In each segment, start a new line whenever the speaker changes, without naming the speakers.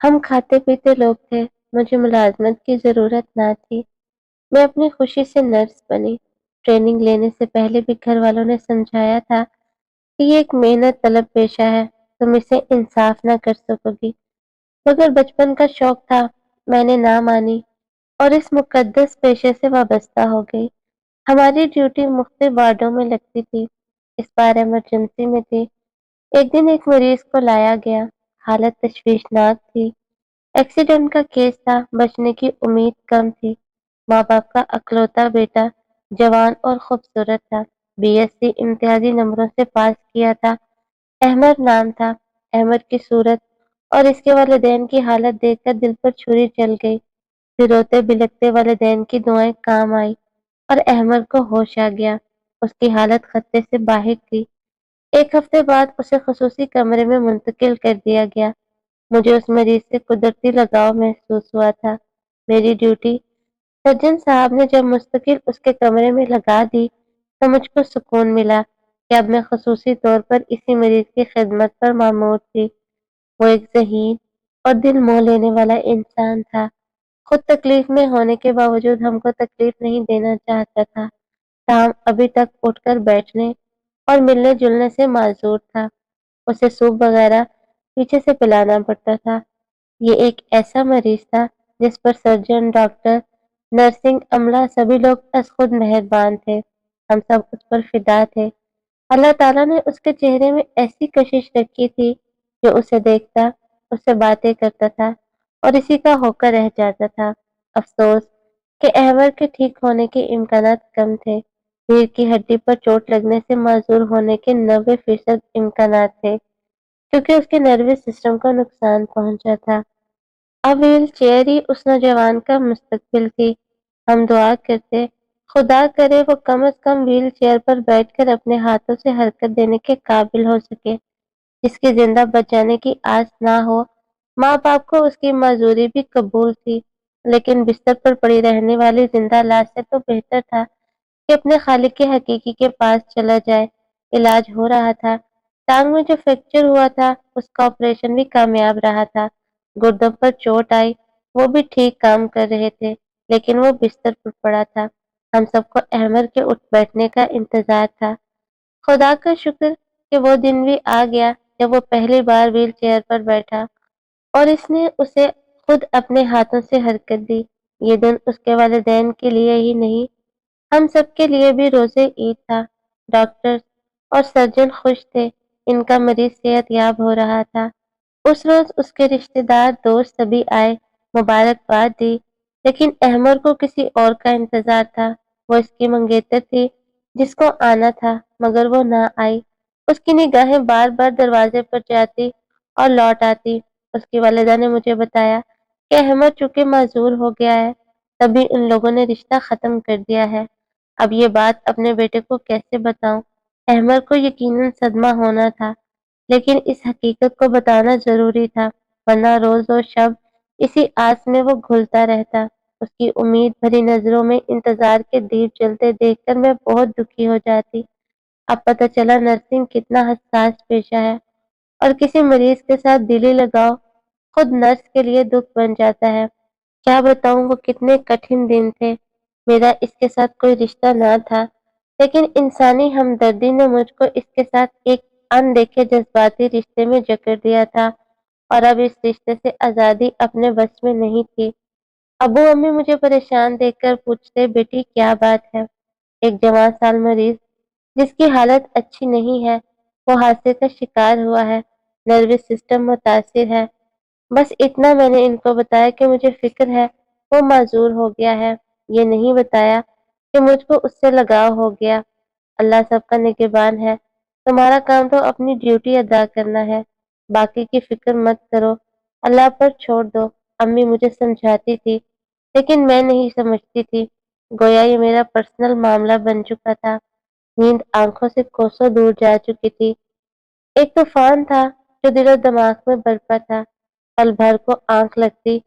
ہم کھاتے پیتے لوگ تھے، مجھے ملازمت کی ضرورت نہ تھی، میں اپنی خوشی سے نرس بنی۔ ٹریننگ لینے سے پہلے بھی گھر والوں نے سمجھایا تھا کہ یہ ایک محنت طلب پیشہ ہے، تم اسے انصاف نہ کر سکو گی، مگر بچپن کا شوق تھا، میں نے نہ مانی اور اس مقدس پیشے سے وابستہ ہو گئی۔ ہماری ڈیوٹی مختلف وارڈوں میں لگتی تھی، اس بار ایمرجنسی میں تھی۔ ایک دن ایک مریض کو لایا گیا، حالت تشویشناک تھی، ایکسیڈنٹ کا کیس تھا، بچنے کی امید کم تھی۔ ماں باپ کا اکلوتا بیٹا جوان اور خوبصورت تھا، بی ایس سی امتیازی نمبروں سے پاس کیا تھا، احمد نام تھا۔ احمد کی صورت اور اس کے والدین کی حالت دیکھ کر دل پر چھری چل گئی، پھر روتے بلکتے والدین کی دعائیں کام آئی اور احمد کو ہوش آ گیا۔ اس کی حالت خطرے سے باہر تھی، ایک ہفتے بعد اسے خصوصی کمرے میں منتقل کر دیا گیا۔ مجھے اس مریض سے قدرتی لگاؤ محسوس ہوا تھا۔ میری ڈیوٹی سرجن صاحب نے جب مستقل اس کے کمرے میں لگا دی تو مجھ کو سکون ملا کہ اب میں خصوصی طور پر اسی مریض کی خدمت پر مامور تھی۔ وہ ایک ذہین اور دل موہ لینے والا انسان تھا، خود تکلیف میں ہونے کے باوجود ہم کو تکلیف نہیں دینا چاہتا تھا، تاہم ابھی تک اٹھ کر بیٹھنے اور ملنے جلنے سے معذور تھا۔ اسے سوپ وغیرہ پیچھے سے پلانا پڑتا تھا۔ یہ ایک ایسا مریض تھا جس پر سرجن، ڈاکٹر، نرسنگ عملہ سبھی لوگ از خود مہربان تھے، ہم سب اس پر فدا تھے۔ اللہ تعالیٰ نے اس کے چہرے میں ایسی کشش رکھی تھی، جو اسے دیکھتا، اس سے باتیں کرتا تھا اور اسی کا ہو کر رہ جاتا تھا۔ افسوس کہ احمد کے ٹھیک ہونے کے امکانات کم تھے، ریڑھ کی ہڈی پر چوٹ لگنے سے معذور ہونے کے 90% امکانات تھے، کیونکہ اس کے نروس سسٹم کو نقصان پہنچا تھا۔ اب ویل چیئر ہی اس نوجوان کا مستقبل تھی۔ ہم دعا کرتے خدا کرے وہ کم از کم ویل چیئر پر بیٹھ کر اپنے ہاتھوں سے حرکت دینے کے قابل ہو سکے۔ جس کی زندہ بچانے کی آس نہ ہو، ماں باپ کو اس کی معذوری بھی قبول تھی، لیکن بستر پر پڑی رہنے والی زندہ لاش سے تو بہتر تھا کہ اپنے خالق کے حقیقی کے پاس چلا جائے۔ علاج ہو رہا تھا، ٹانگ میں جو فریکچر ہوا تھا اس کا آپریشن بھی کامیاب رہا تھا، گردوں پر چوٹ آئی، وہ بھی ٹھیک کام کر رہے تھے، لیکن وہ بستر پر پڑا تھا۔ ہم سب کو احمد کے اٹھ بیٹھنے کا انتظار تھا۔ خدا کا شکر کہ وہ دن بھی آ گیا جب وہ پہلی بار ویل چیئر پر بیٹھا اور اس نے اسے خود اپنے ہاتھوں سے حرکت دی۔ یہ دن اس کے والدین کے لیے ہی نہیں، ہم سب کے لیے بھی روزے عید تھا۔ ڈاکٹر اور سرجن خوش تھے، ان کا مریض صحت یاب ہو رہا تھا۔ اس روز اس کے رشتہ دار، دوست سبھی آئے، مبارکباد دی، لیکن احمد کو کسی اور کا انتظار تھا۔ وہ اس کی منگیتر تھی جس کو آنا تھا، مگر وہ نہ آئی۔ اس کی نگاہیں بار بار دروازے پر جاتی اور لوٹ آتی۔ اس کی والدہ نے مجھے بتایا کہ احمد چونکہ معذور ہو گیا ہے، تبھی ان لوگوں نے رشتہ ختم کر دیا ہے۔ اب یہ بات اپنے بیٹے کو کیسے بتاؤں؟ احمد کو یقیناً صدمہ ہونا تھا، لیکن اس حقیقت کو بتانا ضروری تھا، ورنہ روز و شب اسی آس میں وہ گھلتا رہتا۔ اس کی امید بھری نظروں میں انتظار کے دیپ جلتے دیکھ کر میں بہت دکھی ہو جاتی۔ اب پتہ چلا نرسنگ کتنا حساس پیشہ ہے، اور کسی مریض کے ساتھ دلی لگاؤ خود نرس کے لیے دکھ بن جاتا ہے۔ کیا بتاؤں وہ کتنے کٹھن دن تھے۔ میرا اس کے ساتھ کوئی رشتہ نہ تھا، لیکن انسانی ہمدردی نے مجھ کو اس کے ساتھ ایک اندیکھے جذباتی رشتے میں جکڑ دیا تھا، اور اب اس رشتے سے آزادی اپنے بس میں نہیں تھی۔ ابو امی مجھے پریشان دیکھ کر پوچھتے، بیٹی کیا بات ہے؟ ایک جوان سال مریض جس کی حالت اچھی نہیں ہے، وہ حادثے کا شکار ہوا ہے، نروس سسٹم متاثر ہے۔ بس اتنا میں نے ان کو بتایا کہ مجھے فکر ہے وہ معذور ہو گیا ہے، یہ نہیں بتایا کہ مجھ کو اس سے لگاؤ ہو گیا۔ اللہ سب کا نگہبان ہے، تمہارا کام تو اپنی ڈیوٹی ادا کرنا ہے، باقی کی فکر مت کرو، اللہ پر چھوڑ دو۔ امی مجھے سمجھاتی تھی، لیکن میں نہیں سمجھتی تھی، گویا یہ میرا پرسنل معاملہ بن چکا تھا۔ نیند آنکھوں سے کوسوں دور جا چکی تھی۔ ایک طوفان تھا جو دل و دماغ میں برپا تھا۔ پل بھر کو آنکھ لگتی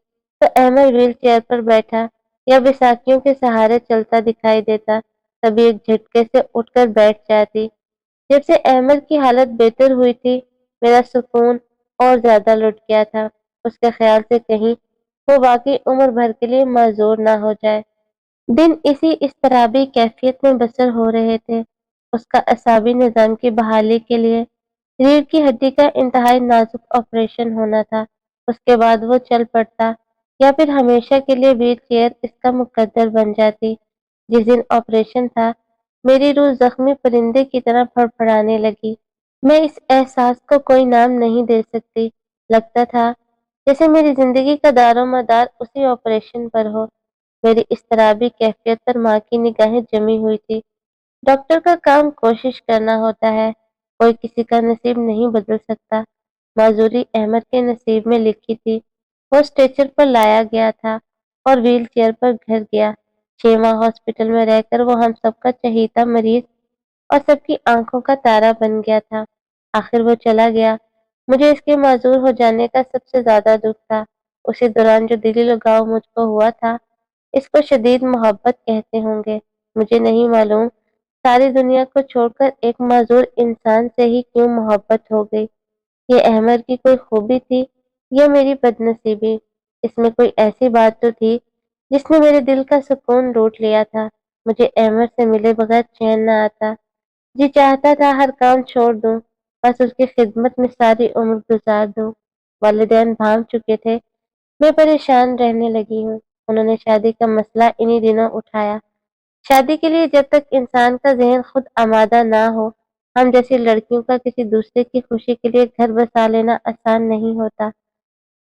تو احمد ویل چیئر پر بیٹھا یا بیساکھیوں کے سہارے چلتا دکھائی دیتا، تبھی ایک جھٹکے سے اٹھ کر بیٹھ جاتی۔ جب سے احمد کی حالت بہتر ہوئی تھی، میرا سکون اور زیادہ لٹ گیا تھا۔ اس کے خیال سے کہیں وہ واقعی عمر بھر کے لیے معذور نہ ہو جائے۔ دن اسی اضطرابی کیفیت میں بسر ہو رہے تھے۔ اس کا اعصابی نظام کی بحالی کے لیے ریڑھ کی ہڈی کا انتہائی نازک آپریشن ہونا تھا۔ اس کے بعد وہ چل پڑتا یا پھر ہمیشہ کے لیے ویل چیئر اس کا مقدر بن جاتی۔ جس دن آپریشن تھا، میری روح زخمی پرندے کی طرح پھڑپھڑانے لگی۔ میں اس احساس کو کوئی نام نہیں دے سکتی۔ لگتا تھا جیسے میری زندگی کا دار و مدار اسی آپریشن پر ہو۔ میری اضطرابی کیفیت پر ماں کی نگاہیں جمی ہوئی تھی۔ ڈاکٹر کا کام کوشش کرنا ہوتا ہے، کوئی کسی کا نصیب نہیں بدل سکتا۔ معذوری احمد کے نصیب میں لکھی تھی۔ وہ اسٹریچر پر لایا گیا تھا اور ویل چیئر پر گھر گیا۔ 6 ماہ ہاسپٹل میں رہ کر وہ ہم سب کا چہیتا مریض اور سب کی آنکھوں کا تارا بن گیا تھا۔ آخر وہ چلا گیا۔ مجھے اس کے معذور ہو جانے کا سب سے زیادہ دکھ تھا۔ اسی دوران جو دلی لگاؤ مجھ کو ہوا تھا، اس کو شدید محبت کہتے ہوں گے۔ مجھے نہیں معلوم ساری دنیا کو چھوڑ کر ایک معذور انسان سے ہی کیوں محبت ہو گئی۔ یہ احمد کی کوئی خوبی تھی یا میری بد نصیبی؟ اس میں کوئی ایسی بات تو تھی جس نے میرے دل کا سکون لوٹ لیا تھا۔ مجھے احمد سے ملے بغیر چین نہ آتا۔ جی چاہتا تھا ہر کام چھوڑ دوں، بس اس کی خدمت میں ساری عمر گزار دوں۔ والدین بھانگ چکے تھے، میں پریشان رہنے لگی ہوں۔ انہوں نے شادی کا مسئلہ انہی دنوں اٹھایا۔ شادی کے لیے جب تک انسان کا ذہن خود آمادہ نہ ہو، ہم جیسی لڑکیوں کا کسی دوسرے کی خوشی کے لیے گھر بسا لینا آسان نہیں ہوتا۔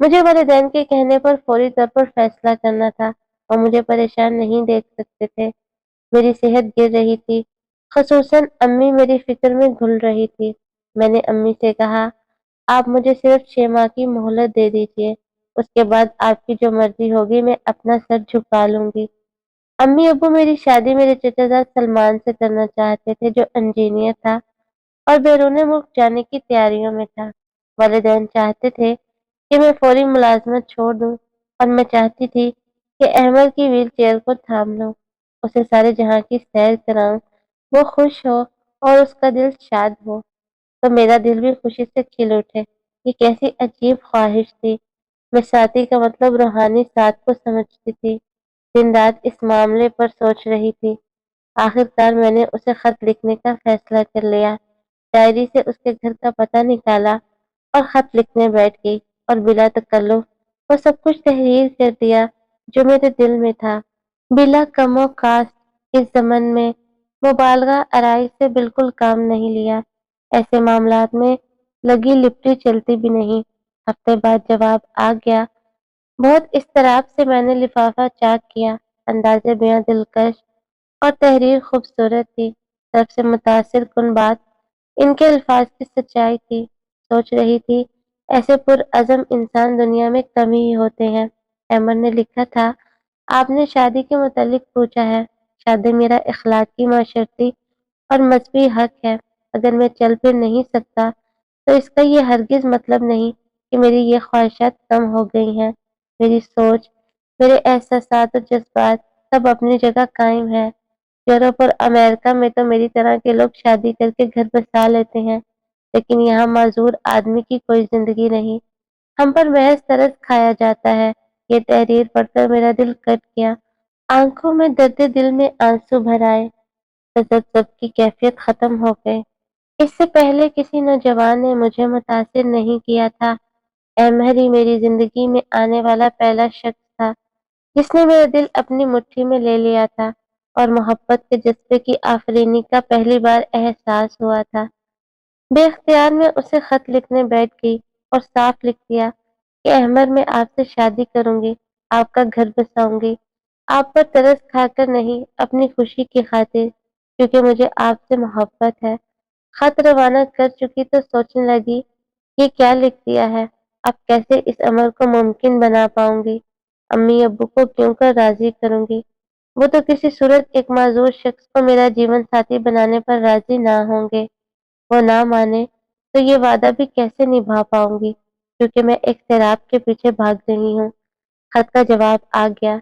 مجھے والدین کے کہنے پر فوری طور پر فیصلہ کرنا تھا اور مجھے پریشان نہیں دیکھ سکتے تھے۔ میری صحت گر رہی تھی، خصوصاً امی میری فکر میں گھل رہی تھی۔ میں نے امی سے کہا، آپ مجھے صرف 6 ماہ کی مہلت دے دیجیے، اس کے بعد آپ کی جو مرضی ہوگی میں اپنا سر جھکا لوں گی۔ امی ابو میری شادی میرے چچا زاد سلمان سے کرنا چاہتے تھے، جو انجینئر تھا اور بیرون ملک جانے کی تیاریوں میں تھا۔ والدین چاہتے تھے کہ میں فوری ملازمت چھوڑ دوں اور میں چاہتی تھی کہ احمد کی ویل چیئر کو تھام لوں، اسے سارے جہاں کی سیر کراؤں، وہ خوش ہو اور اس کا دل شاد ہو تو میرا دل بھی خوشی سے کھل اٹھے۔ یہ کیسی عجیب خواہش تھی۔ میں ساتھی کا مطلب روحانی ساتھ کو سمجھتی تھی، دن رات اس معاملے پر سوچ رہی تھی۔ آخر کار میں نے اسے خط لکھنے کا فیصلہ کر لیا۔ ڈائری سے اس کے گھر کا پتہ نکالا اور خط لکھنے بیٹھ گئی اور بلا تکلف وہ سب کچھ تحریر کر دیا جو میرے دل میں تھا۔ بلا کم و کاست اس زمن میں مبالغہ آرائی سے بالکل کام نہیں لیا۔ ایسے معاملات میں لگی لپٹی چلتی بھی نہیں۔ ہفتے بعد جواب آ گیا۔ بہت اضطراب سے میں نے لفافہ چاک کیا۔ انداز بیاں دلکش اور تحریر خوبصورت تھی۔ سب سے متاثر کن بات ان کے الفاظ کی سچائی تھی۔ سوچ رہی تھی ایسے پرعزم انسان دنیا میں کم ہی ہوتے ہیں۔ احمد نے لکھا تھا، آپ نے شادی کے متعلق پوچھا ہے۔ شادی میرا اخلاقی، معاشرتی اور مذہبی حق ہے۔ اگر میں چل پھر نہیں سکتا تو اس کا یہ ہرگز مطلب نہیں کہ میری یہ خواہشات کم ہو گئی ہیں۔ میری سوچ، میرے احساسات اور جذبات سب اپنی جگہ قائم ہے۔ یورپ اور امریکہ میں تو میری طرح کے لوگ شادی کر کے گھر بسا لیتے ہیں، لیکن یہاں معذور آدمی کی کوئی زندگی نہیں۔ ہم پر محض طرز کھایا جاتا ہے۔ یہ تحریر پڑھ کر میرا دل کٹ گیا۔ آنکھوں میں درد دل میں آنسو بھر آئے۔ تذبذب کی کیفیت ختم ہو گئے۔ اس سے پہلے کسی نوجوان نے مجھے متاثر نہیں کیا تھا۔ احمد ہی میری زندگی میں آنے والا پہلا شخص تھا جس نے میرا دل اپنی مٹھی میں لے لیا تھا اور محبت کے جذبے کی آفرینی کا پہلی بار احساس ہوا تھا۔ بے اختیار میں اسے خط لکھنے بیٹھ گئی اور صاف لکھ دیا کہ احمد میں آپ سے شادی کروں گی، آپ کا گھر بساؤں گی، آپ پر ترس کھا کر نہیں، اپنی خوشی کی خاطر، کیونکہ مجھے آپ سے محبت ہے۔ خط روانہ کر چکی تو سوچنے لگی، یہ کیا لکھ دیا ہے، اب کیسے اس عمل کو ممکن بنا پاؤں گی، امی ابو کو کیوں کر راضی کروں گی، وہ تو کسی صورت ایک معذور شخص کو میرا جیون ساتھی بنانے پر راضی نہ ہوں گے۔ وہ نہ مانے تو یہ وعدہ بھی کیسے نبھا پاؤں گی، کیونکہ میں اختراب کے پیچھے بھاگ رہی ہوں۔ خط کا جواب آ گیا۔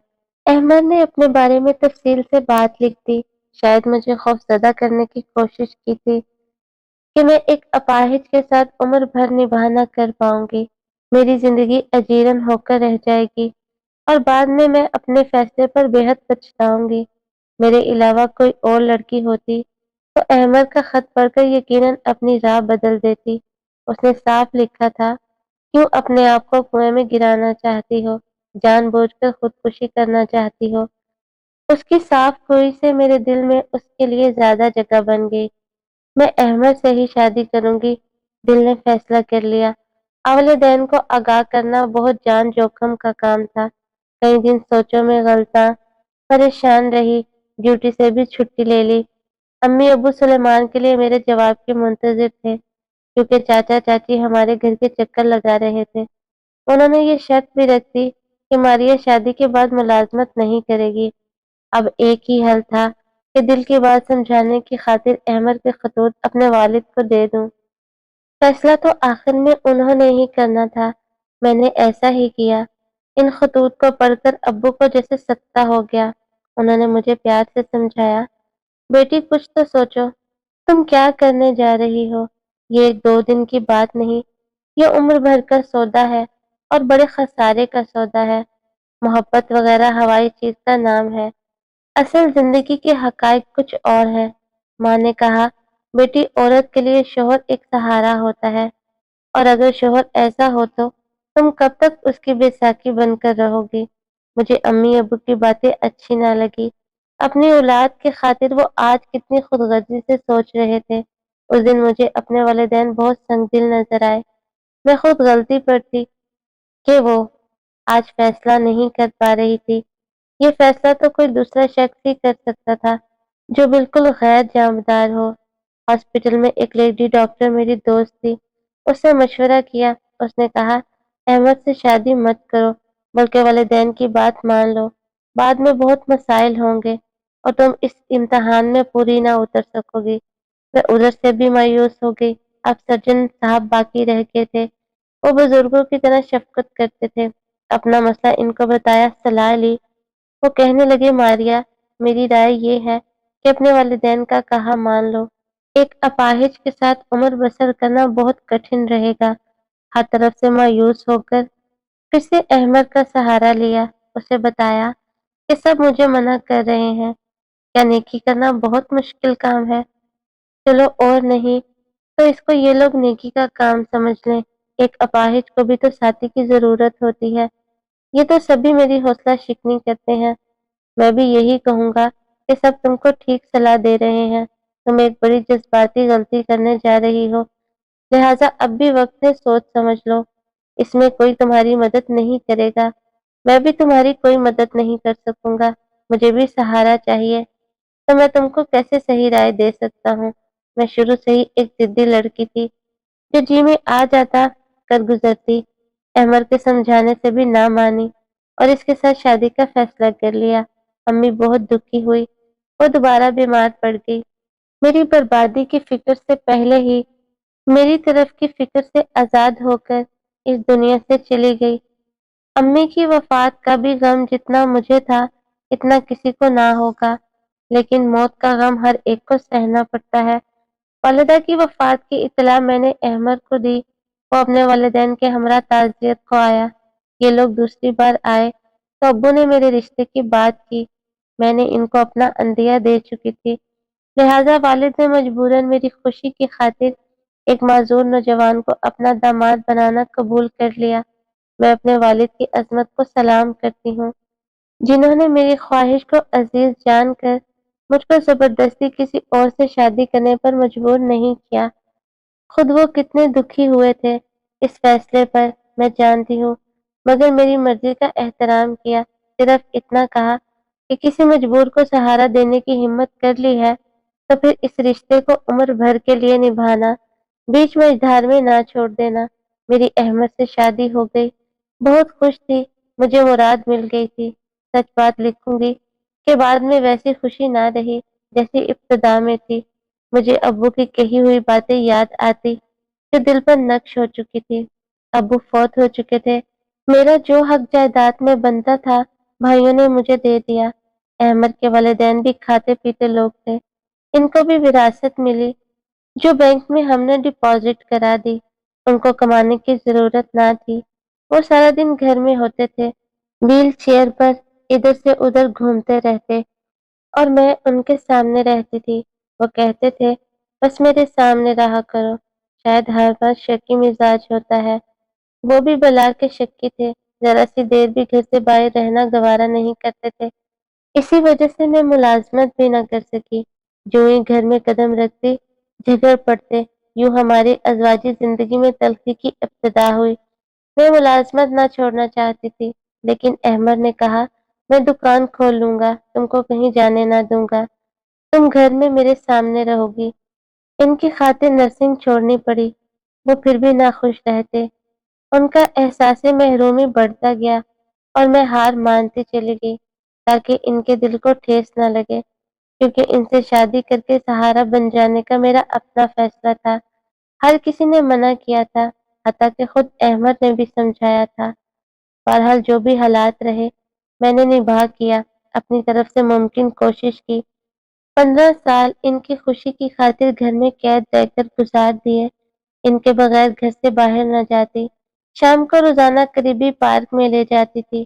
احمد نے اپنے بارے میں تفصیل سے بات لکھ دی، شاید مجھے خوف زدہ کرنے کی کوشش کی تھی کہ میں ایک اپاہج کے ساتھ عمر بھر نباہ نہ کر پاؤں گی۔ میری زندگی اجیرن ہو کر رہ جائے گی اور بعد میں اپنے فیصلے پر بے حد پچھتاؤں گی۔ میرے علاوہ کوئی اور لڑکی ہوتی تو احمد کا خط پڑھ کر یقیناً اپنی راہ بدل دیتی۔ اس نے صاف لکھا تھا، کیوں اپنے آپ کو کنویں میں گرانا چاہتی ہو، جان بوجھ کر خودکشی کرنا چاہتی ہو۔ اس کی صاف گوئی سے میرے دل میں اس کے لیے زیادہ جگہ بن گئی۔ میں احمد سے ہی شادی کروں گی، دل نے فیصلہ کر لیا۔ والدین کو آگاہ کرنا بہت جان جوخم کا کام تھا۔ کئی دن سوچوں میں غلطاں پریشان رہی، ڈیوٹی سے بھی چھٹی لے لی۔ امی ابو سلیمان کے لیے میرے جواب کے منتظر تھے، کیونکہ چاچا چاچی ہمارے گھر کے چکر لگا رہے تھے۔ انہوں نے یہ شرط بھی رکھ دی کہ ماریا شادی کے بعد ملازمت نہیں کرے گی۔ اب ایک ہی حل تھا کہ دل کی بات سمجھانے کی خاطر احمد کے خطوط اپنے والد کو دے دوں۔ فیصلہ تو آخر میں انہوں نے ہی کرنا تھا، میں نے ایسا ہی کیا۔ ان خطوط کو پڑھ کر ابو کو جیسے سکتہ ہو گیا۔ انہوں نے مجھے پیار سے سمجھایا، بیٹی کچھ تو سوچو، تم کیا کرنے جا رہی ہو؟ یہ ایک دو دن کی بات نہیں، یہ عمر بھر کا سودا ہے اور بڑے خسارے کا سودا ہے۔ محبت وغیرہ ہوائی چیز کا نام ہے، اصل زندگی کے حقائق کچھ اور ہے۔ ماں نے کہا، بیٹی عورت کے لیے شوہر ایک سہارا ہوتا ہے، اور اگر شوہر ایسا ہو تو تم کب تک اس کی بیساکھی بن کر رہو گی؟ مجھے امی ابو کی باتیں اچھی نہ لگی۔ اپنی اولاد کے خاطر وہ آج کتنی خود غرضی سے سوچ رہے تھے۔ اس دن مجھے اپنے والدین بہت سنگ دل نظر آئے۔ میں خود غلطی پر تھی کہ وہ آج فیصلہ نہیں کر پا رہی تھی۔ یہ فیصلہ تو کوئی دوسرا شخص ہی کر سکتا تھا، جو بالکل غیر جانبدار ہو۔ ہاسپٹل میں ایک لیڈی ڈاکٹر میری دوست تھی، اس سے مشورہ کیا۔ اس نے کہا، احمد سے شادی مت کرو، بلکہ والدین کی بات مان لو۔ بعد میں بہت مسائل ہوں گے اور تم اس امتحان میں پوری نہ اتر سکو گی۔ میں ادھر سے بھی مایوس ہو گئی۔ اب سرجن صاحب باقی رہ گئے تھے۔ وہ بزرگوں کی طرح شفقت کرتے تھے۔ اپنا مسئلہ ان کو بتایا، صلاح لی۔ وہ کہنے لگے، ماریا، میری رائے یہ ہے کہ اپنے والدین کا کہا مان لو۔ ایک اپاہج کے ساتھ عمر بسر کرنا بہت کٹھن رہے گا۔ ہر طرف سے مایوس ہو کر پھر سے احمد کا سہارا لیا۔ اسے بتایا کہ سب مجھے منع کر رہے ہیں، کیا نیکی کرنا بہت مشکل کام ہے؟ چلو اور نہیں تو اس کو یہ لوگ نیکی کا کام سمجھ لیں۔ ایک اپاہج کو بھی تو ساتھی کی ضرورت ہوتی ہے۔ یہ تو سبھی میری حوصلہ شکنی کرتے ہیں۔ میں بھی یہی کہوں گا کہ سب تم کو ٹھیک صلاح دے رہے ہیں۔ تم ایک بڑی جذباتی غلطی کرنے جا رہی ہو، لہٰذا اب بھی وقت ہے، سوچ سمجھ لو۔ اس میں کوئی تمہاری مدد نہیں کرے گا، میں بھی تمہاری کوئی مدد نہیں کر سکوں گا۔ مجھے بھی سہارا چاہیے، تو میں تم کو کیسے صحیح رائے دے سکتا ہوں؟ میں شروع سے ہی ایک ضدی لڑکی تھی، جو جی میں آ جاتا کر گزرتی۔ احمد کے سمجھانے سے بھی نہ مانی اور اس کے ساتھ شادی کا فیصلہ کر لیا۔ امی بہت دکھی ہوئی، وہ دوبارہ بیمار پڑ گئی۔ میری بربادی کی فکر سے پہلے ہی میری طرف کی فکر سے آزاد ہو کر اس دنیا سے چلی گئی۔ امی کی وفات کا بھی غم جتنا مجھے تھا، اتنا کسی کو نہ ہوگا، لیکن موت کا غم ہر ایک کو سہنا پڑتا ہے۔ والدہ کی وفات کی اطلاع میں نے احمد کو دی۔ وہ اپنے والدین کے ہمراہ تعزیت کو آیا۔ یہ لوگ دوسری بار آئے تو ابو نے میرے رشتے کی بات کی۔ میں نے ان کو اپنا عندیہ دے چکی تھی، لہٰذا والد نے مجبوراً میری خوشی کی خاطر ایک معذور نوجوان کو اپنا داماد بنانا قبول کر لیا۔ میں اپنے والد کی عظمت کو سلام کرتی ہوں، جنہوں نے میری خواہش کو عزیز جان کر مجھ کو زبردستی کسی اور سے شادی کرنے پر مجبور نہیں کیا۔ خود وہ کتنے دکھی ہوئے تھے اس فیصلے پر، میں جانتی ہوں، مگر میری مرضی کا احترام کیا۔ صرف اتنا کہا کہ کسی مجبور کو سہارا دینے کی ہمت کر لی ہے تو پھر اس رشتے کو عمر بھر کے لیے نبھانا، بیچ میں دھار میں نہ چھوڑ دینا۔ میری احمد سے شادی ہو گئی، بہت خوش تھی، مجھے مراد مل گئی تھی۔ سچ بات لکھوں گی کہ بعد میں ویسی خوشی نہ رہی جیسی ابتدا میں تھی۔ مجھے ابو کی کہی ہوئی باتیں یاد آتی جو دل پر نقش ہو چکی تھی۔ ابو فوت ہو چکے تھے، میرا جو حق جائیداد میں بنتا تھا بھائیوں نے مجھے دے دیا۔ احمد کے والدین بھی کھاتے پیتے لوگ تھے، ان کو بھی وراثت ملی جو بینک میں ہم نے ڈپازٹ کرا دی۔ ان کو کمانے کی ضرورت نہ تھی، وہ سارا دن گھر میں ہوتے تھے، ویل چیئر پر ادھر سے ادھر گھومتے رہتے اور میں ان کے سامنے رہتی تھی۔ وہ کہتے تھے بس میرے سامنے رہا کرو، شاید ہر بار شکی مزاج ہوتا ہے۔ وہ بھی بلا کے شکی تھے، ذرا سی دیر بھی گھر سے باہر رہنا گوارا نہیں کرتے تھے۔ اسی وجہ سے میں ملازمت بھی نہ کر سکی، جو ہی گھر میں قدم رکھتی جھگڑ پڑتے، یوں ہماری ازواجی زندگی میں تلخی کی ابتدا ہوئی۔ میں ملازمت نہ چھوڑنا چاہتی تھی، لیکن احمد نے کہا میں دکان کھول لوں گا، تم کو کہیں جانے نہ دوں گا، تم گھر میں میرے سامنے رہو گی۔ ان کی خاطر نرسنگ چھوڑنی پڑی، وہ پھر بھی ناخوش رہتے۔ ان کا احساس محرومی بڑھتا گیا اور میں ہار مانتی چلی گئی تاکہ ان کے دل کو ٹھیس نہ لگے، کیونکہ ان سے شادی کر کے سہارا بن جانے کا میرا اپنا فیصلہ تھا۔ ہر کسی نے منع کیا تھا، حتیٰ کہ خود احمد نے بھی سمجھایا تھا۔ بہرحال جو بھی حالات رہے، میں نے نبھا کیا، اپنی طرف سے ممکن کوشش کی۔ 15 سال ان کی خوشی کی خاطر گھر میں قید رہ کر گزار دیے، ان کے بغیر گھر سے باہر نہ جاتی، شام کو روزانہ قریبی پارک میں لے جاتی تھی،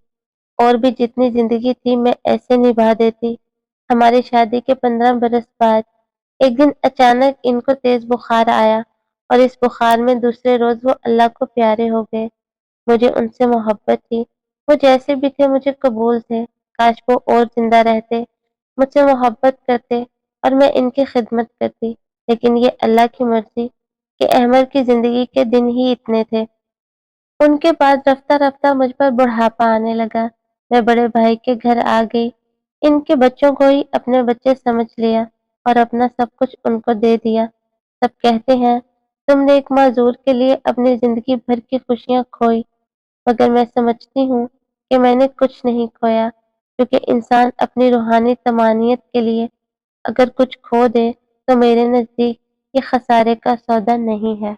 اور بھی جتنی زندگی تھی میں ایسے نبھا دیتی۔ ہماری شادی کے 15 برس بعد ایک دن اچانک ان کو تیز بخار آیا، اور اس بخار میں دوسرے روز وہ اللہ کو پیارے ہو گئے۔ مجھے ان سے محبت تھی، وہ جیسے بھی تھے مجھے قبول تھے، کاش وہ اور زندہ رہتے، مجھ سے محبت کرتے اور میں ان کی خدمت کرتی، لیکن یہ اللہ کی مرضی کہ احمد کی زندگی کے دن ہی اتنے تھے۔ ان کے بعد رفتہ رفتہ مجھ پر بڑھاپا آنے لگا، میں بڑے بھائی کے گھر آ گئی، ان کے بچوں کو ہی اپنے بچے سمجھ لیا اور اپنا سب کچھ ان کو دے دیا۔ سب کہتے ہیں تم نے ایک معذور کے لیے اپنی زندگی بھر کی خوشیاں کھوئی، مگر میں سمجھتی ہوں کہ میں نے کچھ نہیں کھویا، کیونکہ انسان اپنی روحانی طمانینت کے لیے اگر کچھ کھو دے تو میرے نزدیک یہ خسارے کا سودا نہیں ہے۔